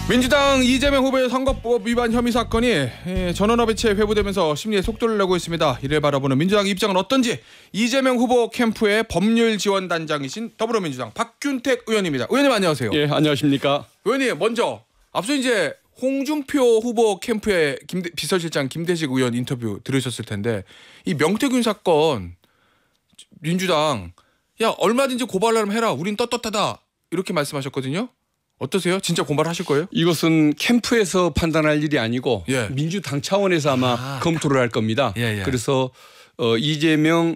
민주당 이재명 후보의 선거법 위반 혐의 사건이 전원합의체에 회부되면서 심리에 속도를 내고 있습니다. 이를 바라보는 민주당 입장은 어떤지 이재명 후보 캠프의 법률지원단장이신 더불어민주당 박균택 의원입니다. 의원님 안녕하세요. 예, 안녕하십니까. 의원님 먼저 앞서 이제 홍준표 후보 캠프의 비서실장 김대식 의원 인터뷰 들으셨을 텐데 이 명태균 사건 민주당 야 얼마든지 고발하면 해라. 우린 떳떳하다 이렇게 말씀하셨거든요. 어떠세요? 진짜 고발하실 거예요? 이것은 캠프에서 판단할 일이 아니고 예. 민주당 차원에서 아마 검토를 할 겁니다. 예. 그래서 이재명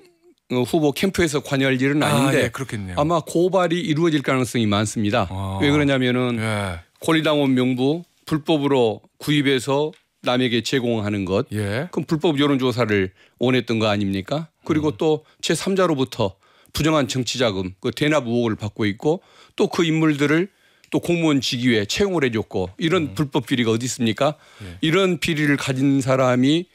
후보 캠프에서 관여할 일은 아닌데 예, 그렇겠네요. 아마 고발이 이루어질 가능성이 많습니다. 왜 그러냐면은 예. 권리당원 명부 불법으로 구입해서 남에게 제공하는 것. 예. 그럼 불법 여론조사를 원했던 거 아닙니까? 그리고 또 제3자로부터 부정한 정치자금 그 대납 의혹을 받고 있고 또 그 인물들을 또 공무원 직위에 채용을 해줬고 이런 불법 비리가 어디 있습니까? 예. 이런 비리를 가진 사람이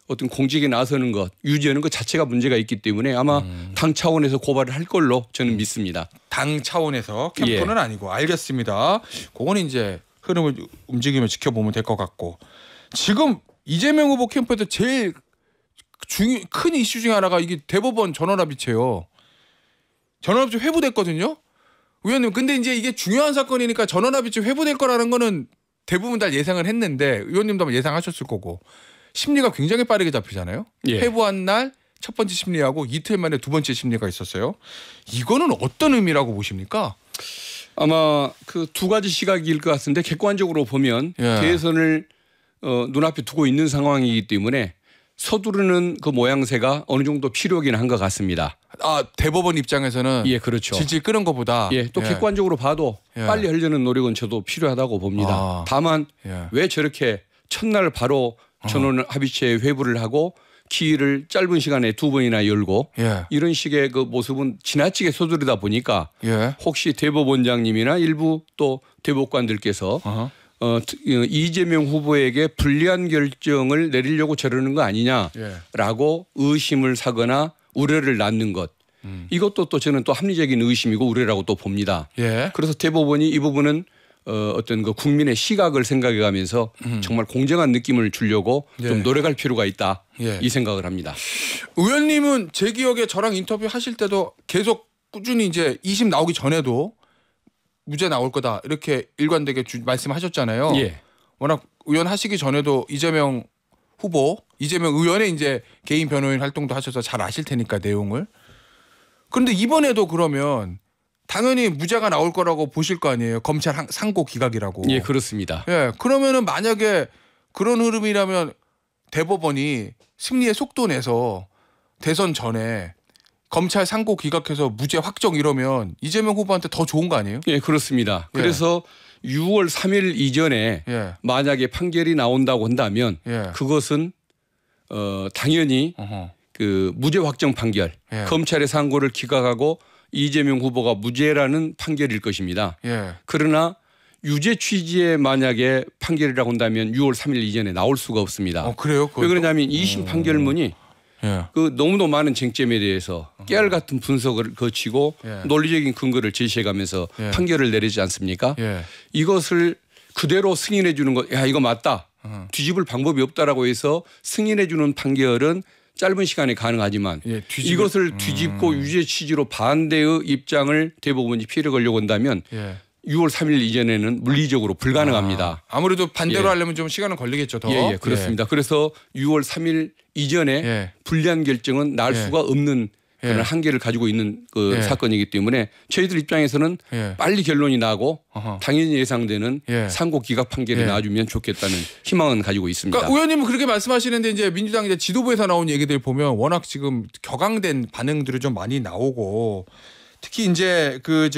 어떤 공직에 나서는 것 유지하는 것 자체가 문제가 있기 때문에 아마 당 차원에서 고발을 할 걸로 저는 믿습니다. 당 차원에서 캠프는 아니고 알겠습니다. 그건 이제 흐름을 움직이면 지켜보면 될 것 같고 지금 이재명 후보 캠프에서 제일 큰 이슈 중에 하나가 이게 대법원 전원합의체요. 전원합의체 회부됐거든요. 의원님 근데 이제 이게 중요한 사건이니까 전원합의체 회부될 거라는 거는 대부분 다 예상을 했는데 의원님도 아마 예상하셨을 거고 심리가 굉장히 빠르게 잡히잖아요. 예. 회부한 날 첫 번째 심리하고 이틀 만에 두 번째 심리가 있었어요. 이거는 어떤 의미라고 보십니까? 아마 그 두 가지 시각일 것 같은데 객관적으로 보면 예. 대선을 눈앞에 두고 있는 상황이기 때문에 서두르는 그 모양새가 어느 정도 필요하긴 한 것 같습니다. 아 대법원 입장에서는 예, 그렇죠. 질질 끄는 것보다 예, 또 객관적으로 봐도 예. 빨리 하려는 노력은 저도 필요하다고 봅니다. 아. 다만 예. 왜 저렇게 첫날 바로 전원 합의체에 회부를 하고 기일을 짧은 시간에 두 번이나 열고 예. 이런 식의 그 모습은 지나치게 서두르다 보니까 예. 혹시 대법원장님이나 일부 또 대법관들께서 어허. 이재명 후보에게 불리한 결정을 내리려고 저러는 거 아니냐라고 의심을 사거나 우려를 낳는 것. 이것도 또 저는 또 합리적인 의심이고 우려라고 또 봅니다. 예. 그래서 대법원이 이 부분은 어떤 그 국민의 시각을 생각해 가면서 정말 공정한 느낌을 주려고 예. 좀 노력할 필요가 있다. 예. 이 생각을 합니다. 의원님은 제 기억에 저랑 인터뷰 하실 때도 계속 꾸준히 이제 2심 나오기 전에도 무죄 나올 거다 이렇게 일관되게 말씀하셨잖아요. 예. 워낙 의원 하시기 전에도 이재명 후보, 이재명 의원의 이제 개인 변호인 활동도 하셔서 잘 아실 테니까 내용을. 그런데 이번에도 그러면 당연히 무죄가 나올 거라고 보실 거 아니에요. 검찰 상고 기각이라고. 예, 그렇습니다. 예, 그러면은 만약에 그런 흐름이라면 대법원이 승리의 속도 내서 대선 전에 검찰 상고 기각해서 무죄 확정 이러면 이재명 후보한테 더 좋은 거 아니에요? 예, 그렇습니다. 예. 그래서 6월 3일 이전에 예. 만약에 판결이 나온다고 한다면 예. 그것은 당연히 어허. 그 무죄 확정 판결, 예. 검찰의 상고를 기각하고 이재명 후보가 무죄라는 판결일 것입니다. 예. 그러나 유죄 취지의 만약에 판결이라고 한다면 6월 3일 이전에 나올 수가 없습니다. 그래요? 왜 그러냐면 2심 판결문이 예. 그 너무도 많은 쟁점에 대해서 깨알 같은 분석을 거치고 예. 논리적인 근거를 제시해가면서 예. 판결을 내리지 않습니까? 예. 이것을 그대로 승인해 주는 것, 야 이거 맞다. 뒤집을 방법이 없다라고 해서 승인해 주는 판결은 짧은 시간에 가능하지만 예, 이것을 뒤집고 유죄 취지로 반대의 입장을 대법원이 피해를 걸려고 한다면 예. 6월 3일 이전에는 물리적으로 불가능합니다. 아무래도 반대로 예. 하려면 좀 시간은 걸리겠죠. 더. 예, 그렇습니다. 그래서 6월 3일 이전에 예. 불리한 결정은 날 예. 수가 없는 그런 예. 한계를 가지고 있는 그 예. 사건이기 때문에 저희들 입장에서는 예. 빨리 결론이 나고 어허. 당연히 예상되는 예. 상고 기각 판결이 예. 나와주면 좋겠다는 희망은 가지고 있습니다. 그러니까 의원님은 그렇게 말씀하시는데 이제 민주당 이제 지도부에서 나온 얘기들 보면 워낙 지금 격앙된 반응들이 좀 많이 나오고 특히 이제 그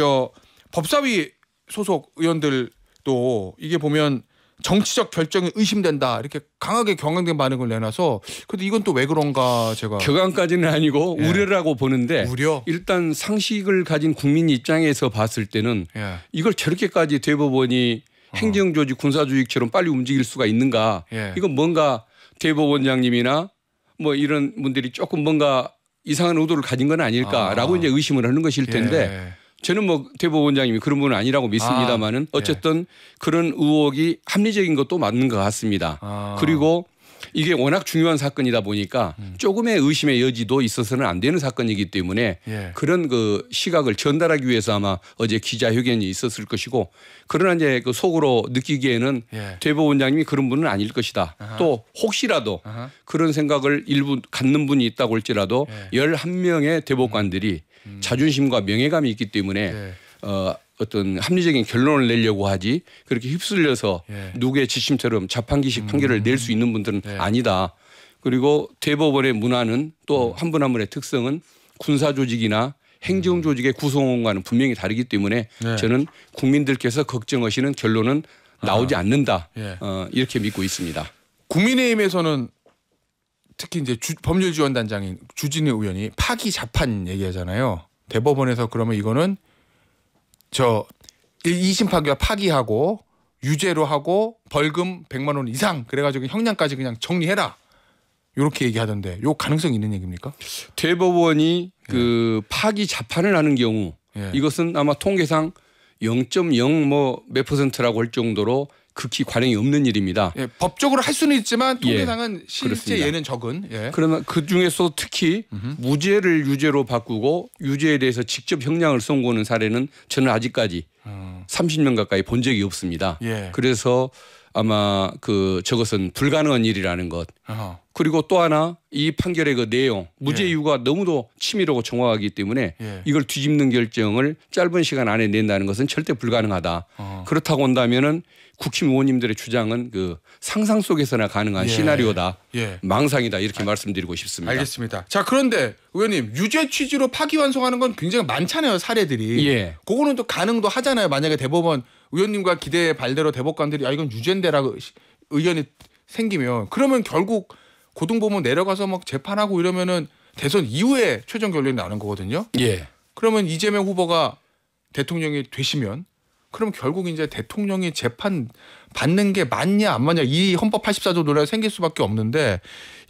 법사위 소속 의원들도 이게 보면 정치적 결정이 의심된다 이렇게 강하게 경향된 반응을 내놔서 근데 이건 또 왜 그런가 제가 격앙까지는 아니고 예. 우려라고 보는데 우려? 일단 상식을 가진 국민 입장에서 봤을 때는 예. 이걸 저렇게까지 대법원이 행정조직 군사조직처럼 빨리 움직일 수가 있는가 예. 이건 뭔가 대법원장님이나 뭐 이런 분들이 조금 뭔가 이상한 의도를 가진 건 아닐까라고 이제 의심을 하는 것일 텐데 예. 저는 뭐 대법원장님이 그런 분은 아니라고 믿습니다만은 어쨌든 그런 의혹이 합리적인 것도 맞는 것 같습니다. 그리고 이게 워낙 중요한 사건이다 보니까 조금의 의심의 여지도 있어서는 안 되는 사건이기 때문에 그런 그 시각을 전달하기 위해서 아마 어제 기자회견이 있었을 것이고, 그러나 이제 그 속으로 느끼기에는 대법원장님이 그런 분은 아닐 것이다. 또 혹시라도 그런 생각을 일부 갖는 분이 있다고 할지라도 11명의 대법관들이 자존심과 명예감이 있기 때문에 어떤 합리적인 결론을 내려고 하지 그렇게 휩쓸려서 누구의 지침처럼 자판기식 판결을 낼 수 있는 분들은 아니다. 그리고 대법원의 문화는 또 한 분 한 분의 특성은 군사조직이나 행정조직의 구성원과는 분명히 다르기 때문에 저는 국민들께서 걱정하시는 결론은 나오지 않는다. 이렇게 믿고 있습니다. 국민의힘에서는 특히 이제 법률지원단장인 주진우 의원이 파기 자판 얘기하잖아요. 대법원에서 그러면 이거는 저 2심 판결 파기하고 유죄로 하고 벌금 100만 원 이상 그래가지고 형량까지 그냥 정리해라. 이렇게 얘기하던데 요 가능성이 있는 얘기입니까? 대법원이 그 파기 자판을 하는 경우 이것은 아마 통계상 0.0 뭐 몇 %라고 할 정도로 극히 관행이 없는 일입니다. 법적으로 할 수는 있지만 통계상은 실제 그렇습니다. 예는 적은. 그러면 그 중에서 특히 무죄를 유죄로 바꾸고 유죄에 대해서 직접 형량을 선고하는 사례는 저는 아직까지 30년 가까이 본 적이 없습니다. 그래서 아마 그 저것은 불가능한 일이라는 것. 그리고 또 하나 이 판결의 그 내용 무죄 이유가 너무도 치밀하고 정확하기 때문에 이걸 뒤집는 결정을 짧은 시간 안에 낸다는 것은 절대 불가능하다. 그렇다고 한다면은 국힘 의원님들의 주장은 그 상상 속에서나 가능한 시나리오다. 망상이다. 이렇게 말씀드리고 싶습니다. 알겠습니다. 자, 그런데 의원님 유죄 취지로 파기환송하는 건 굉장히 많잖아요. 사례들이. 그거는 또 가능도 하잖아요. 만약에 대법원 의원님과 기대 발대로 대법관들이 이건 유죄인데라고 의견이 생기면 그러면 결국 고등법원 내려가서 막 재판하고 이러면은 대선 이후에 최종 결론이 나는 거거든요. 그러면 이재명 후보가 대통령이 되시면 그럼 결국 이제 대통령이 재판 받는 게 맞냐 안 맞냐 이 헌법 84조 논란이 생길 수밖에 없는데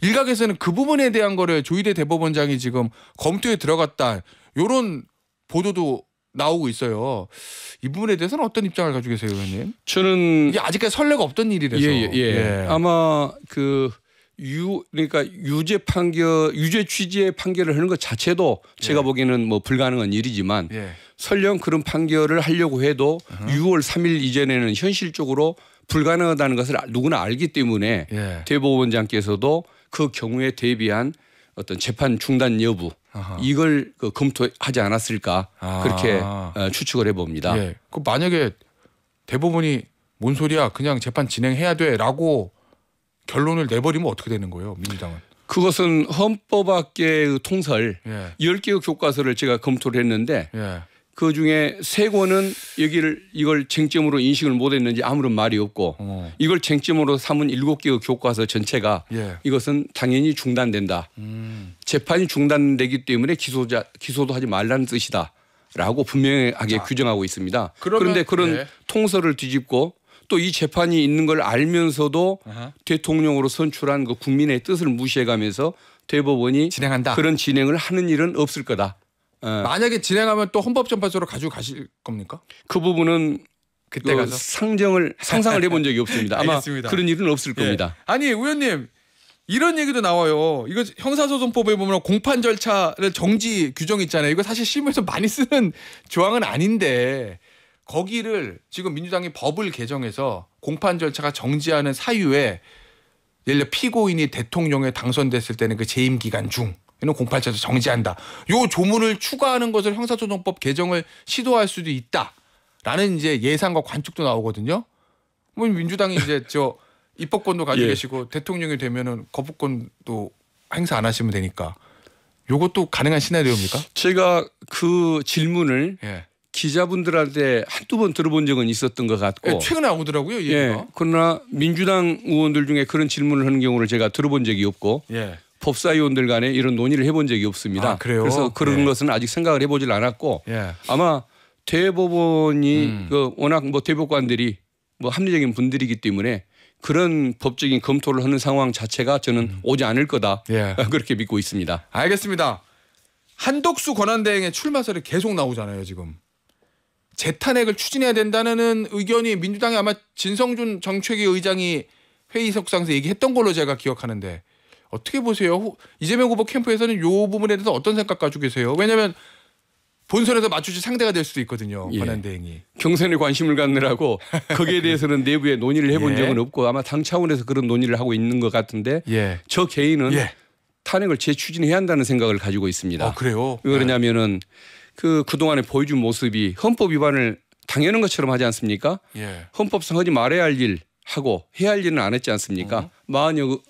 일각에서는 그 부분에 대한 거를 조희대 대법원장이 지금 검토에 들어갔다 이런 보도도 나오고 있어요. 이 부분에 대해서는 어떤 입장을 가지고 계세요, 의원님? 저는 이게 아직까지 선례가 없던 일이라서. 아마 그러니까 유죄 취지의 판결을 하는 것 자체도 제가 보기에는 뭐 불가능한 일이지만 설령 그런 판결을 하려고 해도 6월 3일 이전에는 현실적으로 불가능하다는 것을 누구나 알기 때문에 대법원장께서도 그 경우에 대비한 어떤 재판 중단 여부 이걸 검토하지 않았을까 그렇게 추측을 해봅니다. 그 만약에 대법원이 뭔 소리야 그냥 재판 진행해야 돼라고 결론을 내버리면 어떻게 되는 거예요, 민주당은? 그것은 헌법학계의 통설 10개의 교과서를 제가 검토를 했는데 그중에 3권은 이걸 쟁점으로 인식을 못했는지 아무런 말이 없고 이걸 쟁점으로 삼은 7개의 교과서 전체가 이것은 당연히 중단된다. 재판이 중단되기 때문에 기소도 하지 말라는 뜻이다라고 분명하게 규정하고 있습니다. 그런데 그런 통설을 뒤집고 또 이 재판이 있는 걸 알면서도 대통령으로 선출한 그 국민의 뜻을 무시해가면서 대법원이 진행한다. 그런 진행을 하는 일은 없을 거다. 만약에 진행하면 또 헌법재판소로 가지고 가실 겁니까? 그 부분은 그때 가서 상상을 해본 적이 없습니다. 아마 알겠습니다. 그런 일은 없을 겁니다. 아니 의원님 이런 얘기도 나와요. 이거 형사소송법에 보면 공판 절차를 정지 규정 있잖아요. 이거 사실 실무에서 많이 쓰는 조항은 아닌데 거기를 지금 민주당이 법을 개정해서 공판 절차가 정지하는 사유에 예를 들어 피고인이 대통령에 당선됐을 때는 그 재임 기간 중 이는 공판 절차 정지한다. 요 조문을 추가하는 것을 형사소송법 개정을 시도할 수도 있다라는 이제 예상과 관측도 나오거든요. 뭐 민주당이 이제 입법권도 가지고 계시고 대통령이 되면은 거부권도 행사 안 하시면 되니까 요것도 가능한 시나리오입니까? 제가 그 질문을 기자분들한테 한두 번 들어본 적은 있었던 것 같고 최근에 나오더라고요. 그러나 민주당 의원들 중에 그런 질문을 하는 경우를 제가 들어본 적이 없고 법사위원들 간에 이런 논의를 해본 적이 없습니다. 그래서 그런 것은 아직 생각을 해보질 않았고 아마 대법원이 워낙 뭐 대법관들이 뭐 합리적인 분들이기 때문에 그런 법적인 검토를 하는 상황 자체가 저는 오지 않을 거다. 그렇게 믿고 있습니다. 알겠습니다. 한덕수 권한대행의 출마설이 계속 나오잖아요. 지금 재탄핵을 추진해야 된다는 의견이 민주당의 아마 진성준 정책위 의장이 회의석상에서 얘기했던 걸로 제가 기억하는데 어떻게 보세요? 이재명 후보 캠프에서는 이 부분에 대해서 어떤 생각 가지고 계세요? 왜냐하면 본선에서 맞추지 상대가 될 수도 있거든요. 권한대행이. 경선에 관심을 갖느라고 거기에 대해서는 내부에 논의를 해본 예. 적은 없고 아마 당 차원에서 그런 논의를 하고 있는 것 같은데 예. 저 개인은 예. 탄핵을 재추진해야 한다는 생각을 가지고 있습니다. 그래요? 왜 그러냐면은 그동안에 보여준 모습이 헌법 위반을 당연한 것처럼 하지 않습니까? 예. 헌법상 하지 말아야 할 일 하고 해야 할 일은 안 했지 않습니까? 40여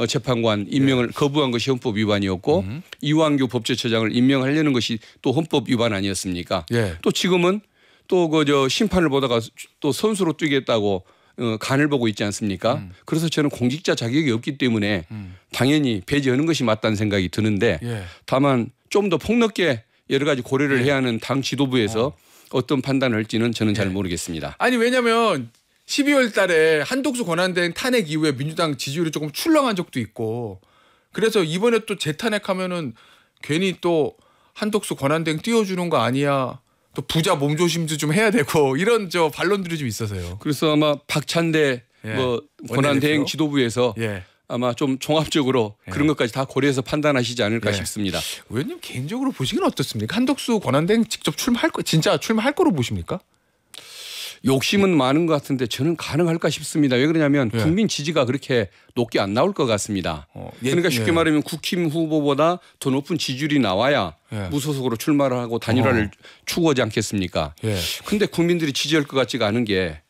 재판관 임명을 거부한 것이 헌법 위반이었고 이완규 법제처장을 임명하려는 것이 또 헌법 위반 아니었습니까? 예. 또 지금은 또 심판을 보다가 또 선수로 뛰겠다고 간을 보고 있지 않습니까? 그래서 저는 공직자 자격이 없기 때문에 당연히 배제하는 것이 맞다는 생각이 드는데 예. 다만 좀 더 폭넓게 여러 가지 고려를 해야 하는 당 지도부에서 어떤 판단을 할지는 저는 잘 모르겠습니다. 아니 왜냐하면 12월 달에 한독수 권한대행 탄핵 이후에 민주당 지지율이 조금 출렁한 적도 있고 그래서 이번에 또 재탄핵하면은 괜히 또 한독수 권한대행 띄워주는 거 아니야. 또 부자 몸조심도 좀 해야 되고 이런 반론들이 좀 있어서요. 그래서 아마 박찬대 예. 권한대행 원내대표? 지도부에서 예. 아마 좀 종합적으로 그런 것까지 다 고려해서 판단하시지 않을까 예. 싶습니다. 의원님 개인적으로 보시기는 어떻습니까? 한독수 권한대행 직접 진짜 출마할 거로 보십니까? 욕심은 많은 것 같은데 저는 가능할까 싶습니다. 왜 그러냐면 예. 국민 지지가 그렇게 높게 안 나올 것 같습니다. 그러니까 쉽게 말하면 국힘 후보보다 더 높은 지지율이 나와야 예. 무소속으로 출마를 하고 단일화를 추구하지 않겠습니까? 그런데 국민들이 지지할 것 같지가 않은 게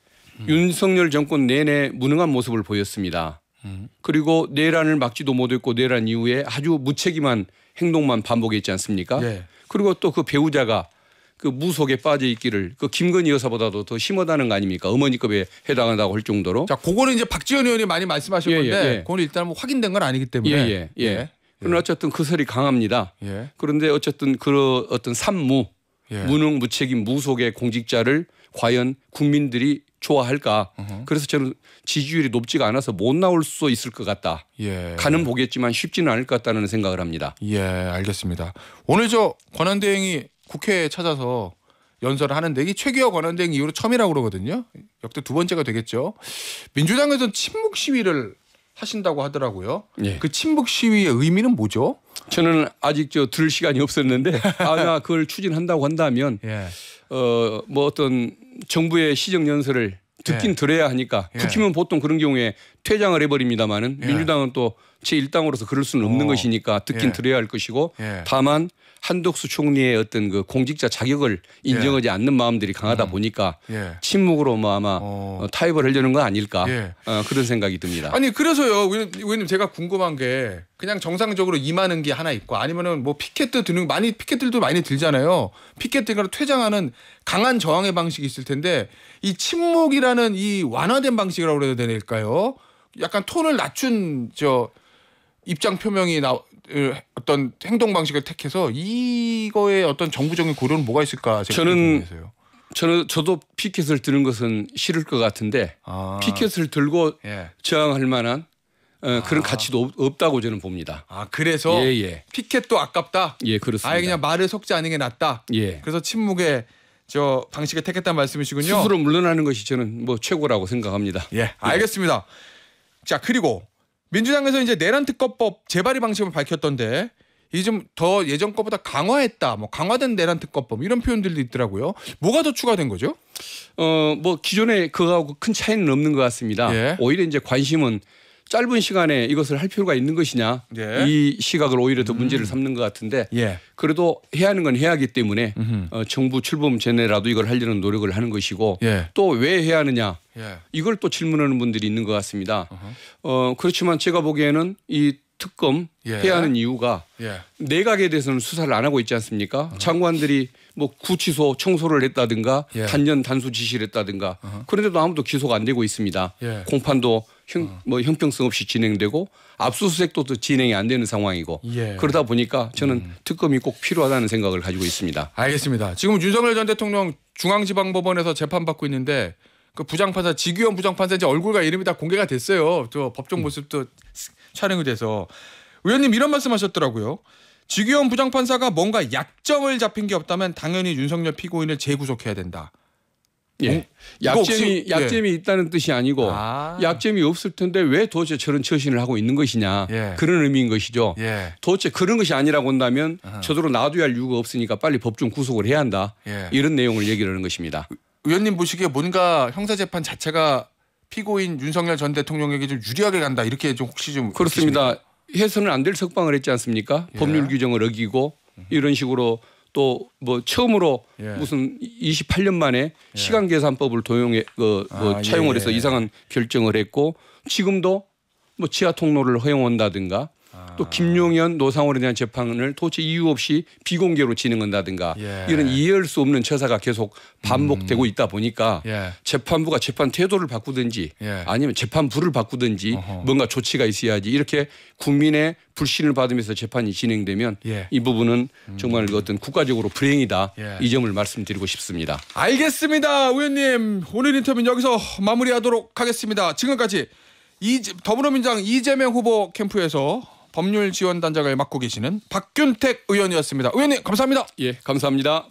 윤석열 정권 내내 무능한 모습을 보였습니다. 그리고 내란을 막지도 못했고 내란 이후에 아주 무책임한 행동만 반복했지 않습니까? 예. 그리고 또 그 배우자가 그 무속에 빠져 있기를 그 김건희 여사보다도 더 심하다는 거 아닙니까? 어머니급에 해당한다고 할 정도로. 자, 그거는 이제 박지원 의원이 많이 말씀하신 예, 건데 예. 그건 일단 뭐 확인된 건 아니기 때문에. 그러나 어쨌든 그 설이 강합니다. 예. 그런데 어쨌든 그 어떤 산무, 예. 무능, 무책임, 무속의 공직자를 과연 국민들이 좋아할까? 그래서 저는 지지율이 높지가 않아서 못 나올 수 있을 것 같다. 예. 가는 보겠지만 쉽지는 않을 것 같다는 생각을 합니다. 예, 알겠습니다. 오늘 권한대행이 국회에 찾아서 연설을 하는데 이 최규하 권한대행 이후로 처음이라고 그러거든요. 역대 두 번째가 되겠죠. 민주당에서는 친묵 시위를 하신다고 하더라고요. 예. 그 친묵 시위의 의미는 뭐죠? 저는 아직 들을 시간이 없었는데 아마 그걸 추진한다고 한다면 예. 뭐 어떤 정부의 시정 연설을 듣긴 들어야 하니까 국힘은 보통 그런 경우에 퇴장을 해버립니다마는 민주당은 또 제1당으로서 그럴 수는 없는 것이니까 듣긴 들어야 할 것이고 다만 한덕수 총리의 어떤 그 공직자 자격을 인정하지 않는 마음들이 강하다 보니까 침묵으로 뭐 아마 타협을 하려는 거 아닐까 그런 생각이 듭니다. 아니 그래서요 의원님 제가 궁금한 게 그냥 정상적으로 임하는 게 하나 있고 아니면은 뭐 피켓도 드는 피켓들도 많이 들잖아요. 피켓들과 퇴장하는 강한 저항의 방식이 있을 텐데 이 침묵이라는 이 완화된 방식이라고 그래야 될까요? 약간 톤을 낮춘 입장 표명이 어떤 행동 방식을 택해서 이거에 어떤 정부적인 고려는 뭐가 있을까? 저도 피켓을 드는 것은 싫을 것 같은데 피켓을 들고 저항할 만한 그런 가치도 없다고 저는 봅니다. 그래서 피켓도 아깝다. 예, 그렇습니다. 아예 그냥 말을 섞지 않는 게 낫다. 예. 그래서 침묵의 방식을 택했다는 말씀이시군요. 스스로 물러나는 것이 저는 뭐 최고라고 생각합니다. 예, 알겠습니다. 자 그리고 민주당에서 이제 내란 특검법 재발의 방식을 밝혔던데 이 좀 더 예전 거보다 강화했다, 뭐 강화된 내란 특검법 이런 표현들도 있더라고요. 뭐가 더 추가된 거죠? 뭐 기존에 그거하고 큰 차이는 없는 것 같습니다. 오히려 이제 관심은 짧은 시간에 이것을 할 필요가 있는 것이냐 이 시각을 오히려 더 문제를 삼는 것 같은데 그래도 해야 하는 건 해야 하기 때문에 정부 출범 전에라도 이걸 하려는 노력을 하는 것이고 또 왜 해야 하느냐 이걸 또 질문하는 분들이 있는 것 같습니다. 그렇지만 제가 보기에는 이 특검 해야 하는 이유가 내각에 대해서는 수사를 안 하고 있지 않습니까? 장관들이 뭐 구치소 청소를 했다든가 단연 단수 지시를 했다든가 그런데도 아무도 기소가 안 되고 있습니다. 공판도 형평성 없이 진행되고 압수수색도 또 진행이 안 되는 상황이고 그러다 보니까 저는 특검이 꼭 필요하다는 생각을 가지고 있습니다. 알겠습니다. 지금 윤석열 전 대통령 중앙지방법원에서 재판받고 있는데 그 부장판사 지규현 부장판사 이제 얼굴과 이름이 다 공개가 됐어요. 또 법정 모습도 촬영이 돼서 의원님 이런 말씀하셨더라고요. 지규현 부장판사가 뭔가 약점을 잡힌 게 없다면 당연히 윤석열 피고인을 재구속해야 된다. 예. 약점이 있다는 뜻이 아니고 약점이 없을 텐데 왜 도대체 저런 처신을 하고 있는 것이냐 예. 그런 의미인 것이죠. 예. 도대체 그런 것이 아니라고 한다면 저대로 놔둬야 할 이유가 없으니까 빨리 법정 구속을 해야 한다. 예. 이런 내용을 얘기를 하는 것입니다. 의원님 보시기에 뭔가 형사재판 자체가 피고인 윤석열 전 대통령에게 좀 유리하게 간다 이렇게 좀 혹시 좀 그렇습니다. 해서는 안 될 석방을 했지 않습니까? 예. 법률 규정을 어기고 이런 식으로 또 뭐 처음으로 예. 무슨 28년 만에 시간계산법을 차용을 해서 이상한 결정을 했고 지금도 뭐 지하 통로를 허용한다든가 또 김용현 노상원에 대한 재판을 도대체 이유 없이 비공개로 진행한다든가 예. 이런 이해할 수 없는 처사가 계속 반복되고 있다 보니까 예. 재판부가 재판 태도를 바꾸든지 예. 아니면 재판부를 바꾸든지 뭔가 조치가 있어야지 이렇게 국민의 불신을 받으면서 재판이 진행되면 예. 이 부분은 정말 어떤 국가적으로 불행이다. 예. 이 점을 말씀드리고 싶습니다. 알겠습니다. 의원님 오늘 인터뷰는 여기서 마무리하도록 하겠습니다. 지금까지 더불어민주당 이재명 후보 캠프에서 법률 지원 단장을 맡고 계시는 박균택 의원이었습니다. 의원님 감사합니다. 예, 감사합니다.